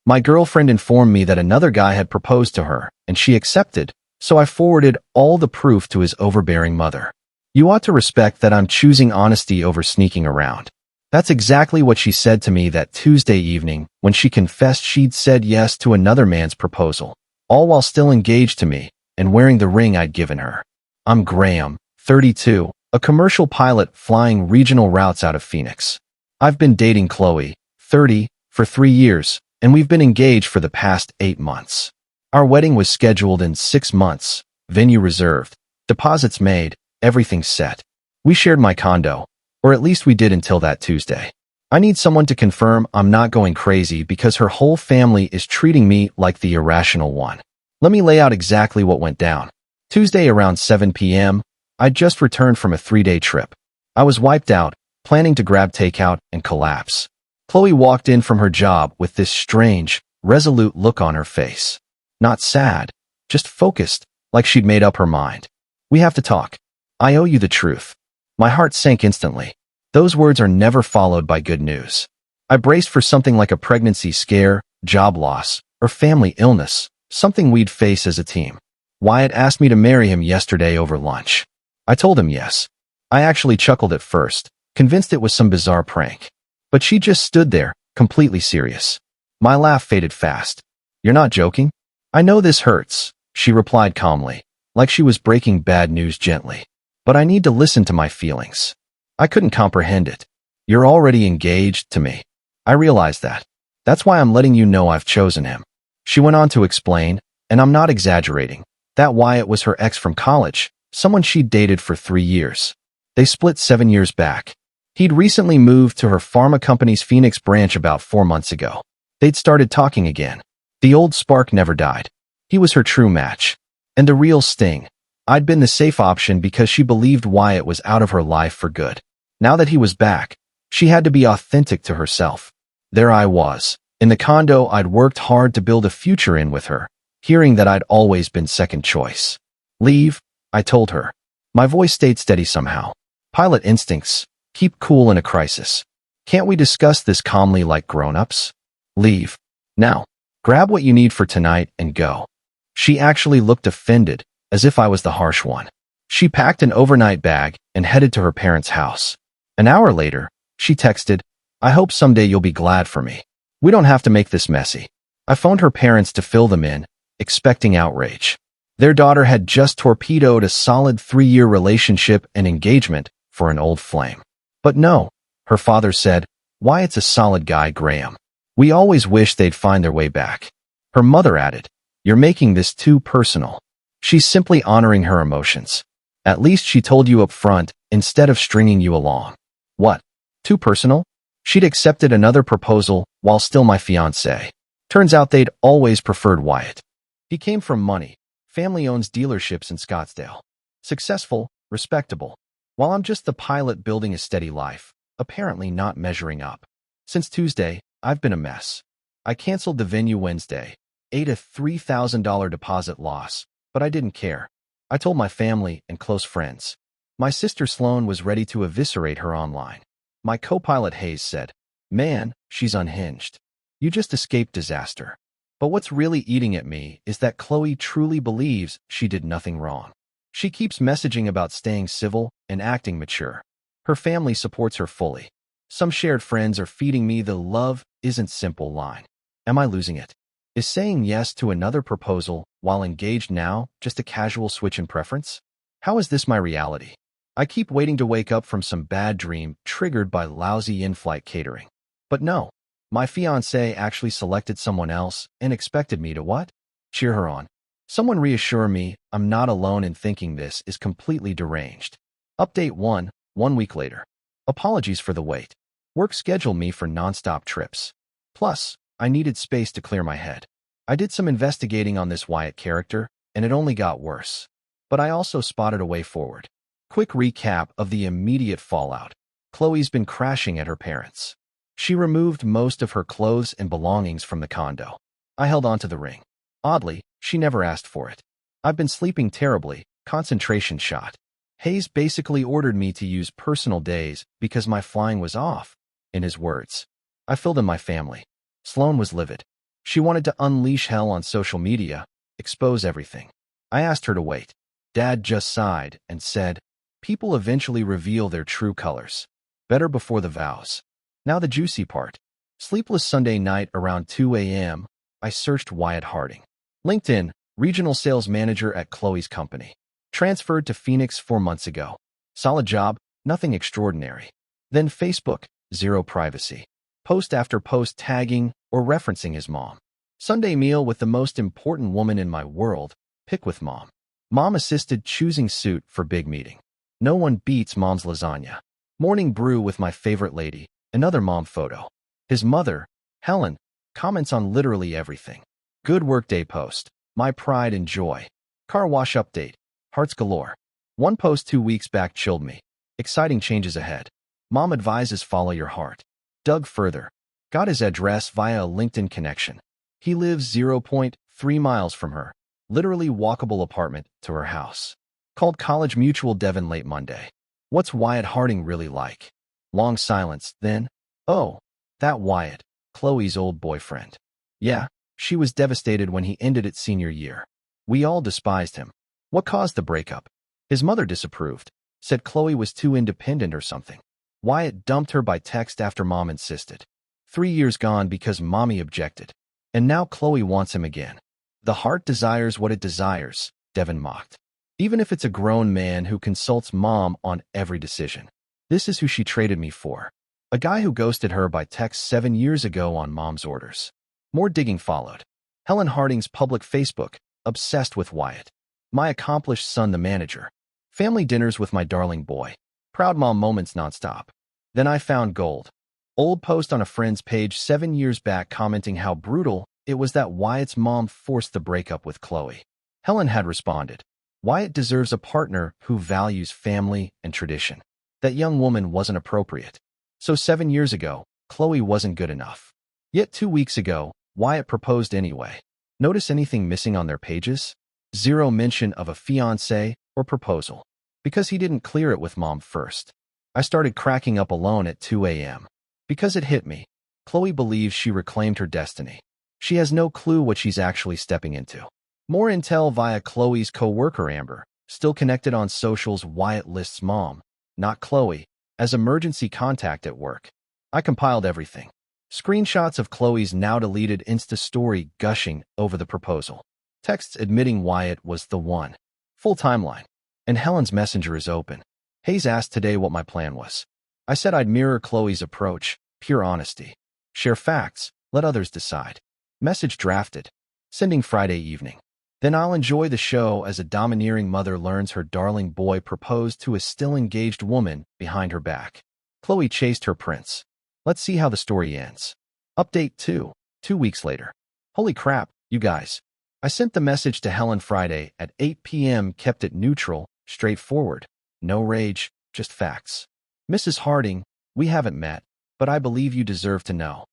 My girlfriend informed me that another guy had proposed to her, and she accepted, so I forwarded all the proof to his overbearing mother. You ought to respect that I'm choosing honesty over sneaking around. That's exactly what she said to me that Tuesday evening when she confessed she'd said yes to another man's proposal, all while still engaged to me and wearing the ring I'd given her. I'm Graham, 32, a commercial pilot flying regional routes out of Phoenix. I've been dating Chloe, 30, for 3 years, and we've been engaged for the past 8 months. Our wedding was scheduled in 6 months, venue reserved, deposits made, everything set. We shared my condo, or at least we did until that Tuesday. I need someone to confirm I'm not going crazy because her whole family is treating me like the irrational one. Let me lay out exactly what went down. Tuesday around 7 p.m., I'd just returned from a 3-day trip. I was wiped out, planning to grab takeout and collapse. Chloe walked in from her job with this strange, resolute look on her face. Not sad, just focused, like she'd made up her mind. We have to talk. I owe you the truth. My heart sank instantly. Those words are never followed by good news. I braced for something like a pregnancy scare, job loss, or family illness, something we'd face as a team. Wyatt asked me to marry him yesterday over lunch. I told him yes. I actually chuckled at first, convinced it was some bizarre prank. But she just stood there, completely serious. My laugh faded fast. You're not joking? I know this hurts, she replied calmly, like she was breaking bad news gently. But I need to listen to my feelings. I couldn't comprehend it. You're already engaged to me. I realize that. That's why I'm letting you know I've chosen him. She went on to explain, and I'm not exaggerating, that Wyatt was her ex from college, someone she'd dated for 3 years. They split 7 years back. He'd recently moved to her pharma company's Phoenix branch about 4 months ago. They'd started talking again. The old spark never died. He was her true match. And the real sting. I'd been the safe option because she believed Wyatt was out of her life for good. Now that he was back, she had to be authentic to herself. There I was, in the condo I'd worked hard to build a future in with her, hearing that I'd always been second choice. Leave, I told her. My voice stayed steady somehow. Pilot instincts. Keep cool in a crisis. Can't we discuss this calmly like grown-ups? Leave. Now. Grab what you need for tonight and go. She actually looked offended, as if I was the harsh one. She packed an overnight bag and headed to her parents' house. An hour later, she texted, I hope someday you'll be glad for me. We don't have to make this messy. I phoned her parents to fill them in, expecting outrage. Their daughter had just torpedoed a solid 3-year relationship and engagement for an old flame. But no, her father said, Wyatt's a solid guy, Graham. We always wish they'd find their way back. Her mother added, You're making this too personal. She's simply honoring her emotions. At least she told you up front, instead of stringing you along. What? Too personal? She'd accepted another proposal while still my fiancé. Turns out they'd always preferred Wyatt. He came from money. Family owns dealerships in Scottsdale. Successful, respectable. While I'm just the pilot building a steady life, apparently not measuring up. Since Tuesday, I've been a mess. I canceled the venue Wednesday, ate a $3,000 deposit loss, but I didn't care. I told my family and close friends. My sister Sloan was ready to eviscerate her online. My co-pilot Hayes said, Man, she's unhinged. You just escaped disaster. But what's really eating at me is that Chloe truly believes she did nothing wrong. She keeps messaging about staying civil and acting mature. Her family supports her fully. Some shared friends are feeding me the love isn't simple line. Am I losing it? Is saying yes to another proposal while engaged now just a casual switch in preference? How is this my reality? I keep waiting to wake up from some bad dream triggered by lousy in-flight catering. But no, my fiancé actually selected someone else and expected me to what? Cheer her on. Someone reassure me I'm not alone in thinking this is completely deranged. Update 1 week later. Apologies for the wait. Work scheduled me for non-stop trips. Plus, I needed space to clear my head. I did some investigating on this Wyatt character, and it only got worse. But I also spotted a way forward. Quick recap of the immediate fallout. Chloe's been crashing at her parents'. She removed most of her clothes and belongings from the condo. I held onto the ring. Oddly, she never asked for it. I've been sleeping terribly, concentration shot. Hayes basically ordered me to use personal days because my flying was off, in his words. I filled in my family. Sloan was livid. She wanted to unleash hell on social media, expose everything. I asked her to wait. Dad just sighed and said, "People eventually reveal their true colors. Better before the vows." Now the juicy part. Sleepless Sunday night around 2 a.m., I searched Wyatt Harding. LinkedIn, regional sales manager at Chloe's company. Transferred to Phoenix 4 months ago. Solid job, nothing extraordinary. Then Facebook, zero privacy. Post after post tagging or referencing his mom. Sunday meal with the most important woman in my world, pick with mom. Mom assisted choosing suit for big meeting. No one beats mom's lasagna. Morning brew with my favorite lady, another mom photo. His mother, Helen, comments on literally everything. Good workday post, my pride and joy. Car wash update, hearts galore. One post 2 weeks back chilled me. Exciting changes ahead. Mom advises follow your heart. Dug further. Got his address via a LinkedIn connection. He lives 0.3 miles from her. Literally walkable apartment to her house. Called College Mutual Devon late Monday. What's Wyatt Harding really like? Long silence, then, oh, that Wyatt, Chloe's old boyfriend. Yeah, she was devastated when he ended it senior year. We all despised him. What caused the breakup? His mother disapproved, said Chloe was too independent or something. Wyatt dumped her by text after mom insisted. 3 years gone because mommy objected. And now Chloe wants him again. The heart desires what it desires, Devon mocked. Even if it's a grown man who consults mom on every decision. This is who she traded me for. A guy who ghosted her by text 7 years ago on mom's orders. More digging followed. Helen Harding's public Facebook, obsessed with Wyatt. My accomplished son the manager. Family dinners with my darling boy. Proud mom moments nonstop. Then I found gold. Old post on a friend's page 7 years back commenting how brutal it was that Wyatt's mom forced the breakup with Chloe. Helen had responded, Wyatt deserves a partner who values family and tradition. That young woman wasn't appropriate. So 7 years ago, Chloe wasn't good enough. Yet 2 weeks ago, Wyatt proposed anyway. Notice anything missing on their pages? Zero mention of a fiancé or proposal. Because he didn't clear it with mom first. I started cracking up alone at 2 a.m. Because it hit me. Chloe believes she reclaimed her destiny. She has no clue what she's actually stepping into. More intel via Chloe's co-worker Amber, still connected on socials. Wyatt lists mom, not Chloe, as emergency contact at work. I compiled everything. Screenshots of Chloe's now deleted Insta story gushing over the proposal. Texts admitting Wyatt was the one. Full timeline. And Helen's messenger is open. Hayes asked today what my plan was. I said I'd mirror Chloe's approach, pure honesty. Share facts, let others decide. Message drafted. Sending Friday evening. Then I'll enjoy the show as a domineering mother learns her darling boy proposed to a still engaged woman behind her back. Chloe chased her prince. Let's see how the story ends. Update 2. 2 weeks later. Holy crap, you guys. I sent the message to Helen Friday at 8 p.m. Kept it neutral, straightforward. No rage, just facts. Mrs. Harding, we haven't met, but I believe you deserve to know.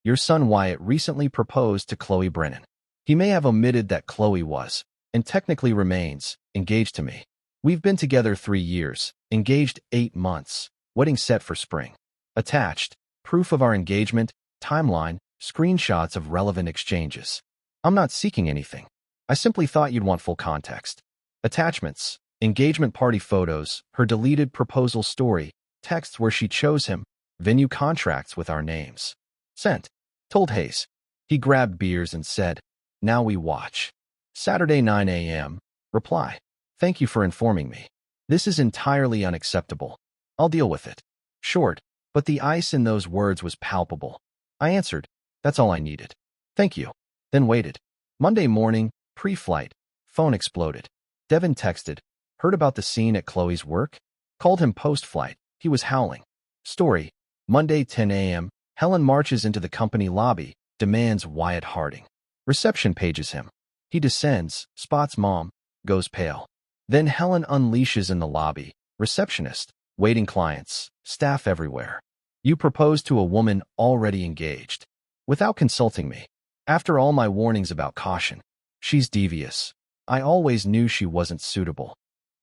Your son Wyatt recently proposed to Chloe Brennan. He may have omitted that Chloe was, and technically remains, engaged to me. We've been together 3 years, engaged 8 months, wedding set for spring. Attached, proof of our engagement, timeline, screenshots of relevant exchanges. I'm not seeking anything. I simply thought you'd want full context. Attachments, engagement party photos, her deleted proposal story, texts where she chose him, venue contracts with our names. Sent. Told Hayes. He grabbed beers and said, now we watch. Saturday 9 a.m. Reply. Thank you for informing me. This is entirely unacceptable. I'll deal with it. Short, but the ice in those words was palpable. I answered, that's all I needed. Thank you. Then waited. Monday morning, pre-flight, phone exploded. Devon texted, heard about the scene at Chloe's work? Called him post-flight. He was howling. Story. Monday 10 a.m. Helen marches into the company lobby, demands Wyatt Harding. Reception pages him. He descends, spots mom, goes pale. Then Helen unleashes in the lobby. Receptionist, waiting clients, staff everywhere. You proposed to a woman already engaged. Without consulting me. After all my warnings about caution. She's devious. I always knew she wasn't suitable.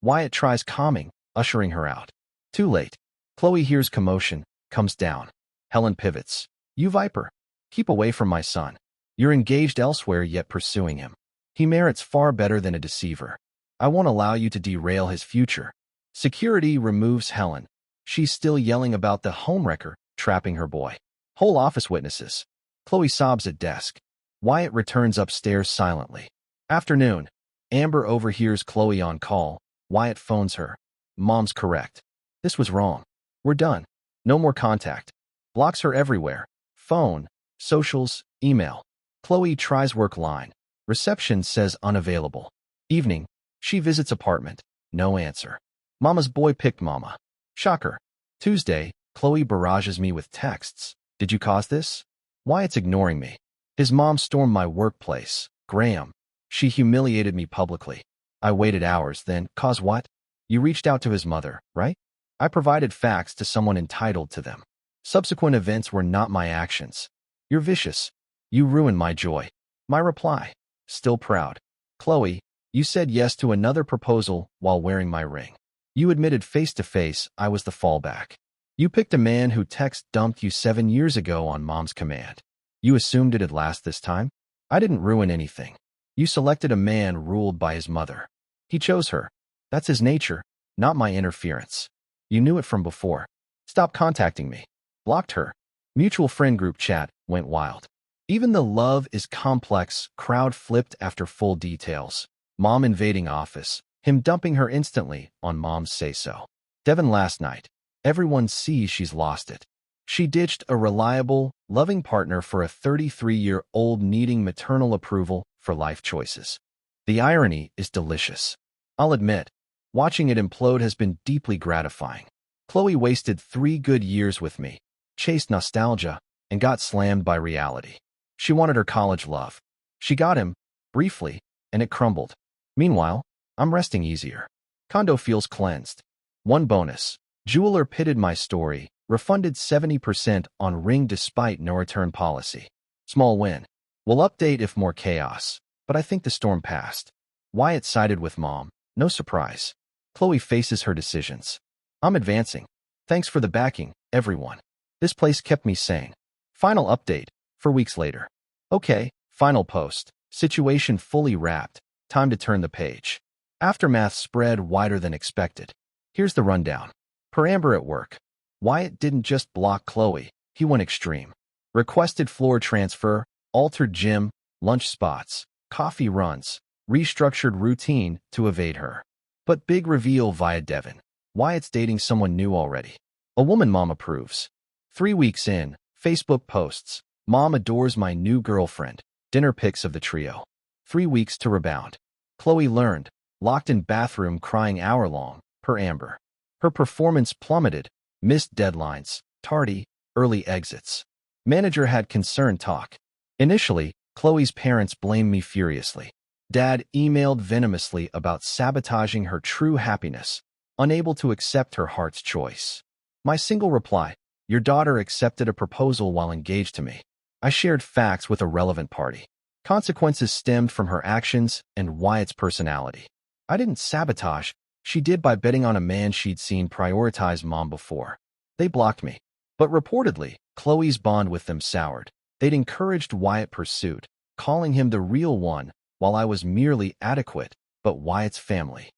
Wyatt tries calming, ushering her out. Too late. Chloe hears commotion, comes down. Helen pivots. You viper. Keep away from my son. You're engaged elsewhere yet pursuing him. He merits far better than a deceiver. I won't allow you to derail his future. Security removes Helen. She's still yelling about the homewrecker trapping her boy. Whole office witnesses. Chloe sobs at desk. Wyatt returns upstairs silently. Afternoon. Amber overhears Chloe on call. Wyatt phones her. Mom's correct. This was wrong. We're done. No more contact. Blocks her everywhere. Phone, socials, email. Chloe tries work line. Reception says unavailable. Evening. She visits apartment. No answer. Mama's boy picked Mama. Shocker. Tuesday. Chloe barrages me with texts. Did you cause this? Wyatt's ignoring me. His mom stormed my workplace. Graham. She humiliated me publicly. I waited hours, then, cause what? You reached out to his mother, right? I provided facts to someone entitled to them. Subsequent events were not my actions. You're vicious. You ruined my joy. My reply. Still proud. Chloe, you said yes to another proposal while wearing my ring. You admitted face-to-face I was the fallback. You picked a man who text dumped you 7 years ago on Mom's command. You assumed it'd last this time? I didn't ruin anything. You selected a man ruled by his mother. He chose her. That's his nature, not my interference. You knew it from before. Stop contacting me. Blocked her. Mutual friend group chat went wild. Even the love is complex crowd flipped after full details. Mom invading office. Him dumping her instantly on Mom's say-so. Devin last night. Everyone sees she's lost it. She ditched a reliable, loving partner for a 33-year-old needing maternal approval for life choices. The irony is delicious. I'll admit, watching it implode has been deeply gratifying. Chloe wasted 3 good years with me, chased nostalgia, and got slammed by reality. She wanted her college love. She got him, briefly, and it crumbled. Meanwhile, I'm resting easier. Condo feels cleansed. One bonus. Jeweler pitted my story, refunded 70% on ring despite no return policy. Small win. We'll update if more chaos, but I think the storm passed. Wyatt sided with Mom. No surprise. Chloe faces her decisions. I'm advancing. Thanks for the backing, everyone. This place kept me sane. Final update, 4 weeks later. Okay, final post. Situation fully wrapped. Time to turn the page. Aftermath spread wider than expected. Here's the rundown. Per Amber at work. Wyatt didn't just block Chloe, he went extreme. Requested floor transfer, altered gym, lunch spots, coffee runs, restructured routine to evade her. But big reveal via Devin. Wyatt's dating someone new already. A woman Mom approves. 3 weeks in, Facebook posts. Mom adores my new girlfriend. Dinner pics of the trio. 3 weeks to rebound. Chloe learned. Locked in bathroom crying hour-long, per Amber. Her performance plummeted. Missed deadlines, tardy, early exits. Manager had concern talk. Initially, Chloe's parents blamed me furiously. Dad emailed venomously about sabotaging her true happiness, unable to accept her heart's choice. My single reply, your daughter accepted a proposal while engaged to me. I shared facts with a relevant party. Consequences stemmed from her actions and Wyatt's personality. I didn't sabotage. She did by betting on a man she'd seen prioritize Mom before. They blocked me. But reportedly, Chloe's bond with them soured. They'd encouraged Wyatt pursuit, calling him the real one, while I was merely adequate, but Wyatt's family.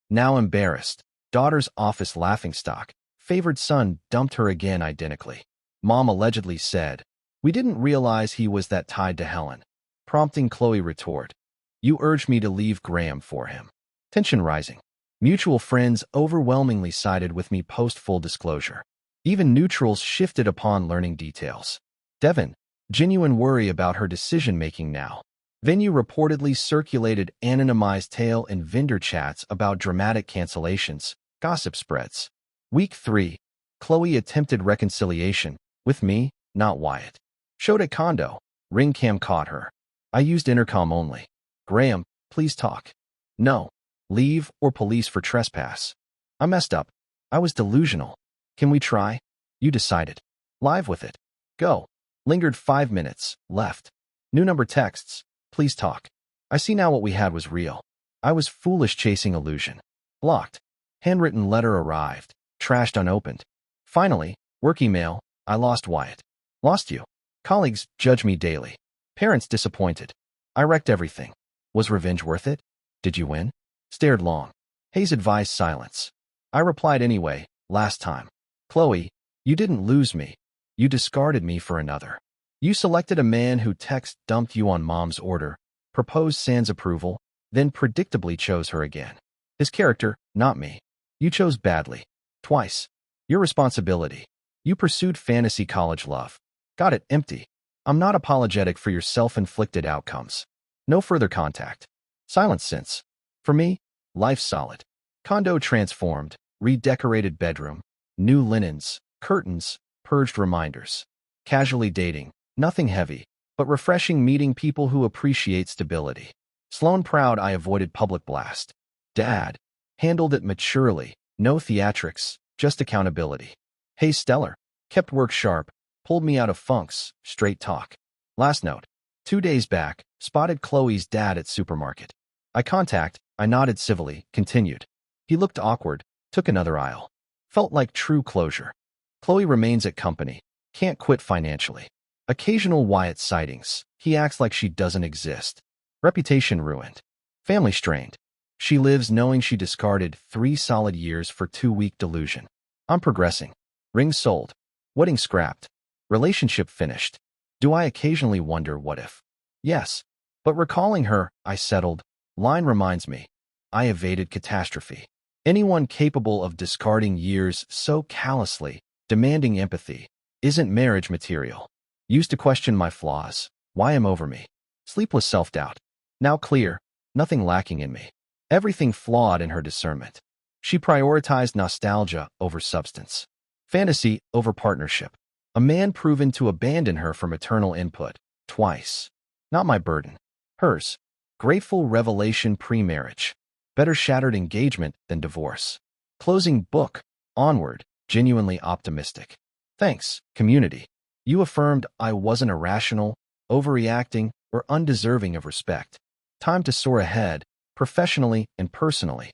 Now embarrassed, daughter's office laughingstock, favored son dumped her again identically. Mom allegedly said, we didn't realize he was that tied to Helen. Prompting Chloe retort, you urged me to leave Graham for him. Tension rising. Mutual friends overwhelmingly sided with me post-full disclosure. Even neutrals shifted upon learning details. Devin, genuine worry about her decision-making now. Venue reportedly circulated anonymized tale and vendor chats about dramatic cancellations, gossip spreads. Week 3. Chloe attempted reconciliation, with me, not Wyatt. Showed at condo. Ring cam caught her. I used intercom only. Graham, please talk. No. Leave or police for trespass. I messed up. I was delusional. Can we try? You decided. Live with it. Go. Lingered 5 minutes. Left. New number texts. Please talk. I see now what we had was real. I was foolish chasing illusion. Blocked. Handwritten letter arrived. Trashed unopened. Finally, work email. I lost Wyatt. Lost you. Colleagues judge me daily. Parents disappointed. I wrecked everything. Was revenge worth it? Did you win? Stared long. Hayes advised silence. I replied anyway, last time. Chloe, you didn't lose me. You discarded me for another. You selected a man who text dumped you on mom's order, proposed sans approval, then predictably chose her again. His character, not me. You chose badly. Twice. Your responsibility. You pursued fantasy college love. Got it empty. I'm not apologetic for your self-inflicted outcomes. No further contact. Silence since. For me, life's solid. Condo transformed, redecorated bedroom, new linens, curtains, purged reminders. Casually dating, nothing heavy, but refreshing meeting people who appreciate stability. Sloan proud I avoided public blast. Dad. Handled it maturely, no theatrics, just accountability. Hey stellar. Kept work sharp, pulled me out of funks, straight talk. Last note. 2 days back, spotted Chloe's dad at supermarket. I nodded civilly, continued. He looked awkward, took another aisle. Felt like true closure. Chloe remains at company, can't quit financially. Occasional Wyatt sightings, he acts like she doesn't exist. Reputation ruined. Family strained. She lives knowing she discarded 3 solid years for 2-week delusion. I'm progressing. Ring sold. Wedding scrapped. Relationship finished. Do I occasionally wonder what if? Yes. But recalling her, I settled. Line reminds me. I evaded catastrophe. Anyone capable of discarding years so callously, demanding empathy, isn't marriage material. Used to question my flaws. Why am over me? Sleepless self-doubt. Now clear. Nothing lacking in me. Everything flawed in her discernment. She prioritized nostalgia over substance. Fantasy over partnership. A man proven to abandon her for maternal input. Twice. Not my burden. Hers. Grateful revelation pre-marriage. Better shattered engagement than divorce. Closing book. Onward. Genuinely optimistic. Thanks, community. You affirmed I wasn't irrational, overreacting, or undeserving of respect. Time to soar ahead, professionally and personally.